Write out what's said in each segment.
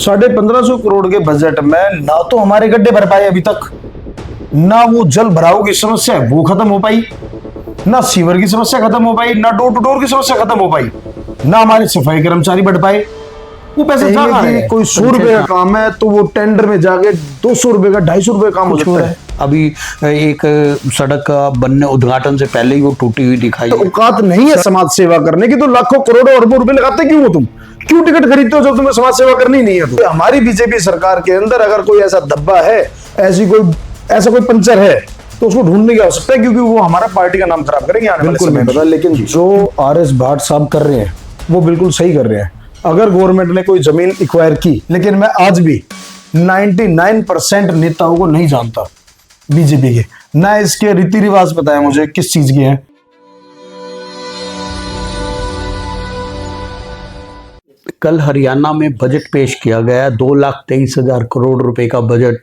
1550 करोड़ के बजट में ना तो हमारे गड्ढे भर पाए अभी तक, ना वो जल भराव की समस्या है वो खत्म हो पाई, ना सीवर की समस्या खत्म हो पाई, ना डोर टू डोर की समस्या खत्म हो पाई, ना हमारे सफाई कर्मचारी बढ़ पाए। वो पैसे जा रहा है। कोई 100 रुपए का काम है तो वो टेंडर में जाके 200 रुपए का 250 रुपए काम हो जाता है। अभी एक सड़क का बनने उद्घाटन से पहले ही वो टूटी हुई दिखाई। तो औकात नहीं है समाज सेवा करने की तो लाखों करोड़ों अरबों रुपए लगाते क्यों हो तुम? क्यों टिकट खरीदते हो जब तुम्हें समाज सेवा करनी नहीं है? तो हमारी बीजेपी सरकार के अंदर अगर कोई ऐसा धब्बा है, ऐसा कोई पंचर है तो उसको ढूंढने की आवश्यकता है, क्योंकि वो हमारा पार्टी का नाम खराब करेंगे आने वाले समय में। लेकिन जो RS भाट साहब कर रहे हैं वो बिल्कुल सही कर रहे हैं। अगर गवर्नमेंट ने कोई जमीन एक्वायर की, लेकिन मैं आज भी 99% नेताओं को नहीं जानता बीजेपी के, ना इसके रीति रिवाज पता है मुझे किस चीज के हैं। कल हरियाणा में बजट पेश किया गया, 2,23,000 करोड़ रुपए का बजट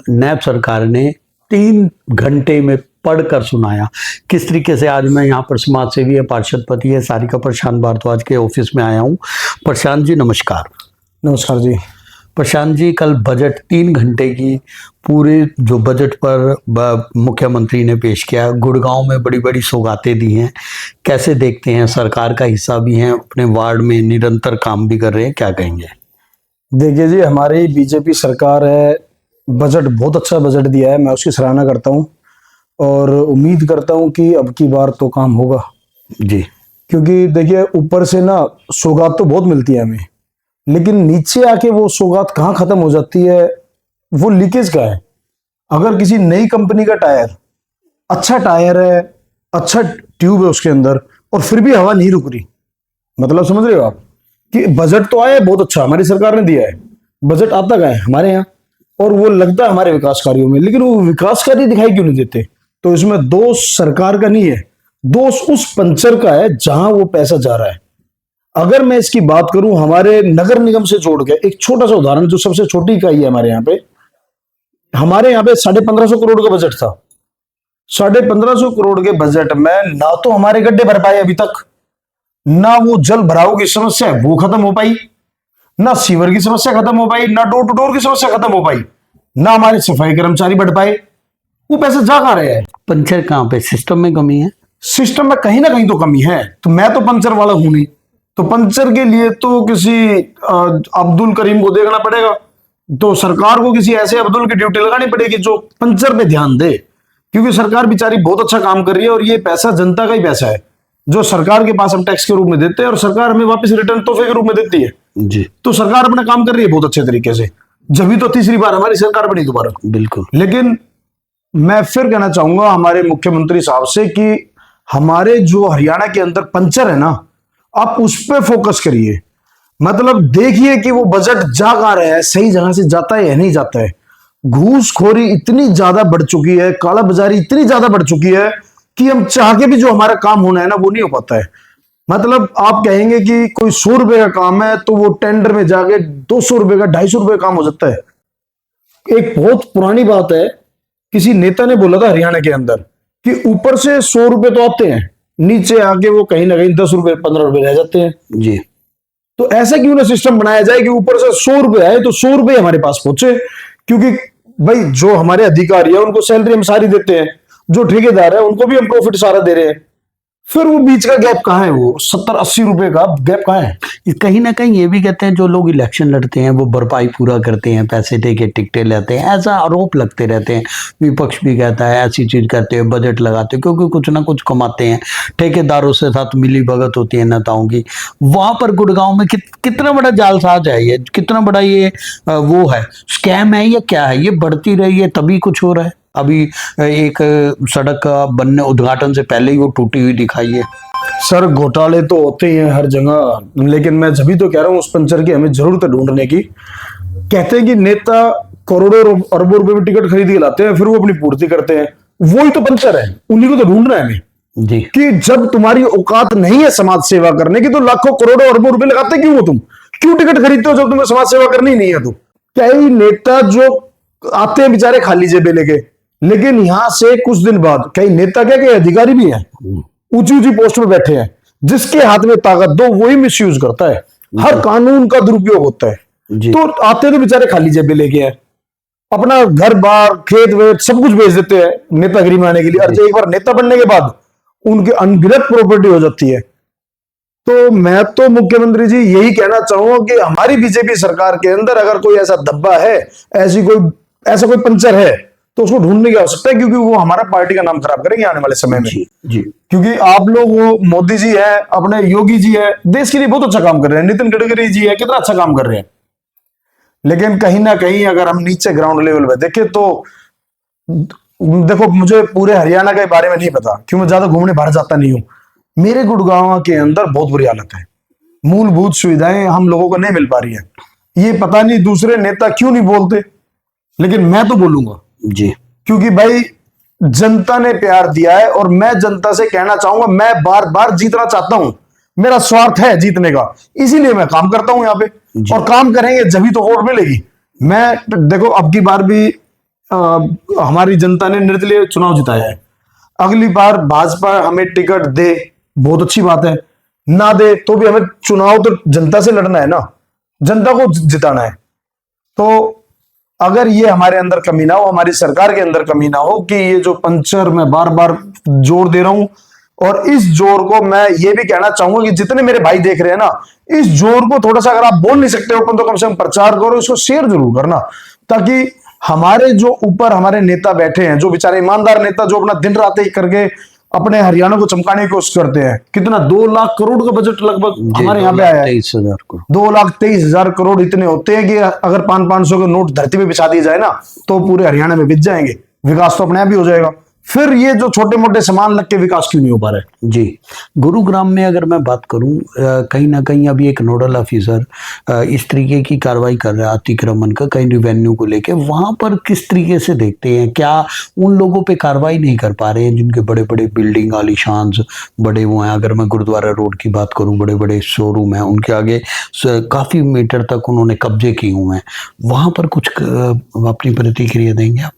नैब सरकार ने 3 घंटे में पढ़कर सुनाया। किस तरीके से आज मैं यहाँ पर समाज सेवी है, पार्षद पति है सारिका प्रशांत भारद्वाज के ऑफिस में आया हूँ। प्रशांत जी नमस्कार। नमस्कार जी। प्रशांत जी, कल बजट 3 घंटे की पूरे जो बजट पर मुख्यमंत्री ने पेश किया, गुड़गांव में बड़ी बड़ी सौगातें दी हैं, कैसे देखते हैं? सरकार का हिस्सा भी हैं, अपने वार्ड में निरंतर काम भी कर रहे हैं, क्या कहेंगे? देखिए जी, हमारी बीजेपी सरकार है, बजट बहुत अच्छा बजट दिया है, मैं उसकी सराहना करता हूँ और उम्मीद करता हूँ कि अब की बार तो काम होगा जी। क्योंकि देखिए ऊपर से ना सौगात तो बहुत मिलती है हमें, लेकिन नीचे आके वो सौगात कहाँ खत्म हो जाती है, वो लीकेज का है। अगर किसी नई कंपनी का अच्छा टायर है, अच्छा ट्यूब है उसके अंदर, और फिर भी हवा नहीं रुक रही, मतलब समझ रहे हो आप कि बजट तो आया है बहुत अच्छा, हमारी सरकार ने दिया है, बजट आता का है हमारे यहाँ और वो लगता है हमारे विकास कार्यों में, लेकिन वो विकास कार्य दिखाई क्यों नहीं देते? तो इसमें दोष सरकार का नहीं है, दोष उस पंचर का है जहां वो पैसा जा रहा है। अगर मैं इसकी बात करूं हमारे नगर निगम से जोड़ के, एक छोटा सा उदाहरण, जो सबसे छोटी इकाई है हमारे यहाँ पे 1550 करोड़ का बजट था। 1550 करोड़ के बजट में ना तो हमारे गड्ढे भर पाए अभी तक, ना वो जल भराव की समस्या है वो खत्म हो पाई, ना सीवर की समस्या खत्म हो पाई, ना डोर टू डोर की समस्या खत्म हो पाई, ना हमारे सफाई कर्मचारी बढ़ पाए। वो पैसे जा कहां रहे हैं? पंचर कहाँ पे? सिस्टम में कमी है। सिस्टम में कहीं ना कहीं तो कमी है। तो मैं तो पंचर वाला हूं नहीं, तो पंचर के लिए तो किसी अब्दुल करीम को देखना पड़ेगा, तो सरकार को किसी ऐसे अब्दुल की ड्यूटी लगानी पड़ेगी जो पंचर पे ध्यान दे, क्योंकि सरकार बेचारी बहुत अच्छा काम कर रही है और ये पैसा जनता का ही पैसा है जो सरकार के पास हम टैक्स के रूप में देते हैं और सरकार हमें वापस रिटर्न तोहफे के रूप में देती है जी। तो सरकार अपना काम कर रही है बहुत अच्छे तरीके से, जब तो तीसरी बार हमारी सरकार बनी दोबारा। बिल्कुल। लेकिन मैं फिर कहना चाहूंगा हमारे मुख्यमंत्री साहब से कि हमारे जो हरियाणा के अंदर पंचर है ना, आप उस पर फोकस करिए। मतलब देखिए कि वो बजट जा कहां रहा है, सही जगह से जाता है या नहीं जाता है। घूसखोरी इतनी ज्यादा बढ़ चुकी है, कालाबाजारी इतनी ज्यादा बढ़ चुकी है कि हम चाह के भी जो हमारा काम होना है ना वो नहीं हो पाता है। मतलब आप कहेंगे कि कोई 100 रुपए का काम है तो वो टेंडर में जाके 200 रुपए का 250 रुपए का काम हो जाता है। एक बहुत पुरानी बात है, किसी नेता ने बोला था हरियाणा के अंदर कि ऊपर से 100 रुपए तो आते हैं, नीचे आके वो कहीं ना कहीं 10 रुपए 15 रुपए रह जाते हैं जी। तो ऐसा क्यों ना सिस्टम बनाया जाए कि ऊपर से 100 रुपए आए तो 100 रुपए हमारे पास पहुंचे, क्योंकि भाई जो हमारे अधिकारी है उनको सैलरी हम सारी देते हैं, जो ठेकेदार है उनको भी हम प्रॉफिट सारा दे रहे हैं, फिर वो बीच का गैप कहाँ है? वो 70-80 रुपए का गैप कहाँ है? कहीं ना कहीं ये भी कहते हैं जो लोग इलेक्शन लड़ते हैं वो भरपाई पूरा करते हैं, पैसे दे के टिकटें लेते हैं, ऐसा आरोप लगते रहते हैं। विपक्ष भी कहता है ऐसी चीज करते हैं, बजट लगाते हैं क्योंकि कुछ ना कुछ कमाते हैं, ठेकेदारों से साथ मिली भगत होती है नेताओं की। वहां पर गुड़गांव में कितना बड़ा जालसाज है ये, कितना बड़ा ये वो है, स्कैम है या क्या है? ये बढ़ती रही है तभी कुछ हो रहा है। अभी एक सड़क का बनने उद्घाटन से पहले ही वो टूटी हुई दिखाई है। सर घोटाले तो होते ही हैं हर जगह, लेकिन मैं जब भी तो कह रहा हूं उस पंचर की हमें जरूरत है ढूंढने की। कहते हैं कि नेता करोड़ों अरबों रुपए में टिकट खरीद के लाते हैं, फिर वो अपनी पूर्ति करते हैं, वही तो पंचर है, उन्हीं को तो ढूंढना है हमें जी। कि जब तुम्हारी औकात नहीं है समाज सेवा करने की तो लाखों करोड़ों अरबों रुपए लगाते क्यों हो तुम? क्यों टिकट खरीदते हो जब तुम्हें समाज सेवा करनी नहीं है? तो क्या ही नेता जो आते हैं बेचारे खाली जेबे लेके, लेकिन यहां से कुछ दिन बाद कई नेता क्या के अधिकारी भी हैं, ऊंची ऊंची पोस्ट पे बैठे हैं, जिसके हाथ में ताकत दो वही मिसयूज करता है, हर कानून का दुरुपयोग होता है। जी। तो आते तो बेचारे खाली जेबे लेके आए, अपना घर बार खेत वेत सब कुछ बेच देते हैं नेतागिरी में आने के लिए, और जो एक बार नेता बनने के बाद उनके अनगिनत प्रॉपर्टी हो जाती है। तो मैं तो मुख्यमंत्री जी यही कहना चाहूंगा कि हमारी बीजेपी सरकार के अंदर अगर कोई ऐसा धब्बा है, ऐसा कोई पंचर है, तो उसको ढूंढने की आवश्यकता है, क्योंकि वो हमारा पार्टी का नाम खराब करेंगे आने वाले समय में। जी जी। क्योंकि आप लोग, वो मोदी जी है, अपने योगी जी है, देश के लिए बहुत अच्छा काम कर रहे हैं, नितिन गडकरी जी है, कितना अच्छा काम कर रहे हैं, लेकिन कहीं ना कहीं अगर हम नीचे ग्राउंड लेवल पे देखें तो देखो, मुझे पूरे हरियाणा के बारे में नहीं पता, क्यों मैं ज्यादा घूमने बाहर जाता नहीं हूं। मेरे गुड़गांव के अंदर बहुत बुरी हालत है, मूलभूत सुविधाएं हम लोगों को नहीं मिल पा रही है। ये पता नहीं दूसरे नेता क्यों नहीं बोलते, लेकिन मैं तो बोलूंगा जी। क्योंकि भाई जनता ने प्यार दिया है, और मैं जनता से कहना चाहूंगा, मैं बार बार जीतना चाहता हूं, मेरा स्वार्थ है जीतने का, इसीलिए मैं काम करता हूं यहाँ पे, और काम करेंगे जब तो वोट मिलेगी। मैं देखो, अब की बार भी हमारी जनता ने निर्दलीय चुनाव जिताया है, अगली बार भाजपा हमें टिकट दे, बहुत अच्छी बात है, ना दे तो भी हमें चुनाव तो जनता से लड़ना है ना, जनता को जिताना है। तो अगर ये हमारे अंदर कमी ना हो, हमारी सरकार के अंदर कमी ना हो, कि ये जो पंचर मैं बार बार जोर दे रहा हूं, और इस जोर को मैं ये भी कहना चाहूंगा कि जितने मेरे भाई देख रहे हैं ना, इस जोर को थोड़ा सा, अगर आप बोल नहीं सकते हो तो कम से कम प्रचार करो, इसको शेयर जरूर करना, ताकि हमारे जो ऊपर हमारे नेता बैठे हैं, जो बेचारे ईमानदार नेता, जो अपना दिन रात एक करके अपने हरियाणा को चमकाने की कोशिश करते हैं, कितना 2 लाख करोड़ का बजट लगभग हमारे यहाँ पे आया है, 23,000 करोड़, 2,23,000 करोड़ इतने होते हैं कि अगर 500-500 के नोट धरती पे बिछा दिए जाए ना, तो पूरे हरियाणा में बिछ जाएंगे, विकास तो अपने आप ही हो जाएगा। फिर ये जो छोटे मोटे सामान लग के विकास क्यों नहीं हो पा रहा है? जी। गुरुग्राम में अगर मैं बात करूं, कहीं ना कहीं अभी एक नोडल ऑफिसर इस तरीके की कार्रवाई कर रहा है अतिक्रमण का, कहीं रिवेन्यू को लेके, वहां पर किस तरीके से देखते हैं, क्या उन लोगों पे कार्रवाई नहीं कर पा रहे हैं जिनके बड़े बड़े बिल्डिंग आलीशान बड़े वो हैं? अगर मैं गुरुद्वारा रोड की बात करूं, बड़े बड़े शोरूम हैं, उनके आगे काफी मीटर तक उन्होंने कब्जे किए हुए हैं, वहां पर कुछ अपनी प्रतिक्रिया देंगे आप?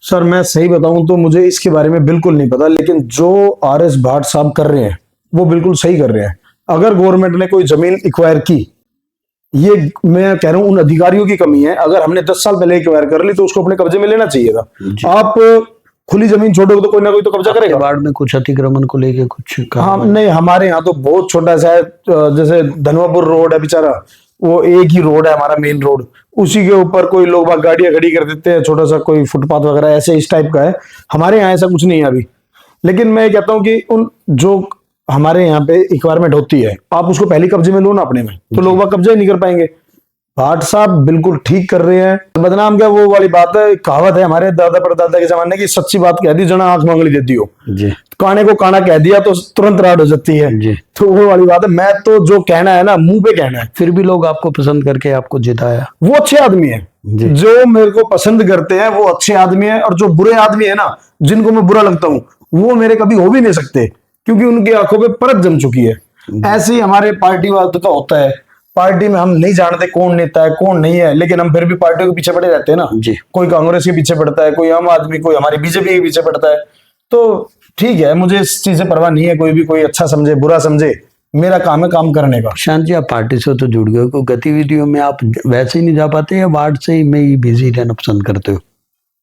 सर मैं सही बताऊं तो मुझे इसके बारे में बिल्कुल नहीं पता, लेकिन जो आर.एस. भाट साहब कर रहे हैं वो बिल्कुल सही कर रहे हैं। अगर गवर्नमेंट ने कोई जमीन एक्वायर की, ये मैं कह रहा हूं उन अधिकारियों की कमी है, अगर हमने 10 साल पहले एक्वायर कर ली तो उसको अपने कब्जे में लेना चाहिए था। आप खुली जमीन छोड़ोगे तो कोई ना कोई तो कब्जा करेगा। बाढ़ में कुछ अतिक्रमण को लेके कुछ हाँ, नहीं, हमारे यहाँ तो बहुत छोटा सा है, जैसे धनवापुर रोड है बेचारा, वो एक ही रोड है हमारा मेन रोड, उसी के ऊपर कोई लोग गाड़ियां खड़ी कर देते हैं, छोटा सा कोई फुटपाथ वगैरह ऐसे इस टाइप का है। हमारे यहाँ ऐसा कुछ नहीं है अभी, लेकिन मैं कहता हूँ कि उन जो हमारे यहाँ पे रिक्वायरमेंट होती है, आप उसको पहले कब्जे में लो ना अपने में, तो लोग वह कब्जा ही नहीं कर पाएंगे। भाट साहब बिल्कुल ठीक कर रहे हैं। बदनाम क्या, वो वाली बात है, कहावत है हमारे दादा परदादा के जमाने की, सच्ची बात कह दी जना आंख मंगली देती हो जी, काने को काना कह दिया तो तुरंत राड हो जाती है जी। तो वो वाली बात है। मैं तो जो कहना है ना, मुंह पे कहना है। फिर भी लोग आपको पसंद करके आपको जिताया, वो अच्छे आदमी है, जो मेरे को पसंद करते हैं वो अच्छे आदमी है, और जो बुरे आदमी है ना, जिनको मैं बुरा लगता हूँ, वो मेरे कभी हो भी नहीं सकते, क्योंकि उनकी आंखों पे परत जम चुकी है। ऐसे ही हमारे पार्टी वालों का होता है। पार्टी में हम नहीं जानते कौन नेता है कौन नहीं है, लेकिन हम फिर भी पार्टियों के पीछे पड़े रहते हैं ना जी। कोई कांग्रेस के पीछे पड़ता है, कोई आम आदमी, कोई हमारी बीजेपी के पीछे पड़ता है। तो ठीक है, मुझे इस चीज से परवाह नहीं है, कोई भी कोई अच्छा समझे बुरा समझे, मेरा काम है काम करने का। शांत जी, आप पार्टी से तो जुड़ गए हो, गतिविधियों में आप वैसे ही नहीं जा पाते या वार्ड से ही में ही बिजी रहना पसंद करते हो?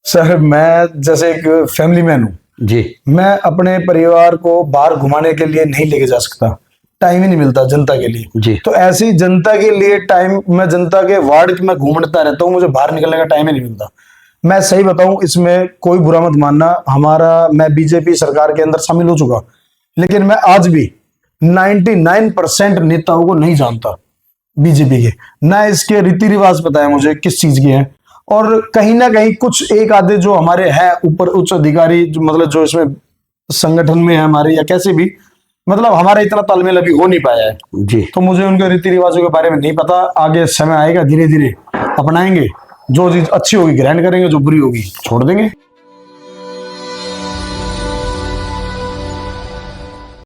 सर मैं जैसे एक फैमिली मैन हूँ जी, मैं अपने परिवार को बाहर घुमाने के लिए नहीं लेके जा सकता, टाइम ही नहीं मिलता जनता के लिए जी। तो ऐसी जनता के लिए टाइम, मैं जनता के वार्ड में घूमता रहता हूँ, मुझे बाहर निकलने का टाइम ही नहीं मिलता। मैं सही बताऊं, इसमें कोई बुरा मत मानना, मैं बीजेपी सरकार के अंदर शामिल हो चुका, लेकिन मैं आज भी 99% नेताओं को नहीं जानता बीजेपी के, ना इसके रीति रिवाज पता है मुझे किस चीज के हैं, और कहीं ना कहीं कुछ एक आधे जो हमारे हैं ऊपर उच्च अधिकारी, जो मतलब जो इसमें संगठन में है हमारे, या कैसे भी, मतलब हमारा इतना तालमेल अभी हो नहीं पाया है जी। तो मुझे उनके रीति रिवाजों के बारे में नहीं पता। आगे समय आएगा, धीरे धीरे अपनाएंगे, जो चीज अच्छी होगी ग्रहण करेंगे, जो बुरी होगी छोड़ देंगे।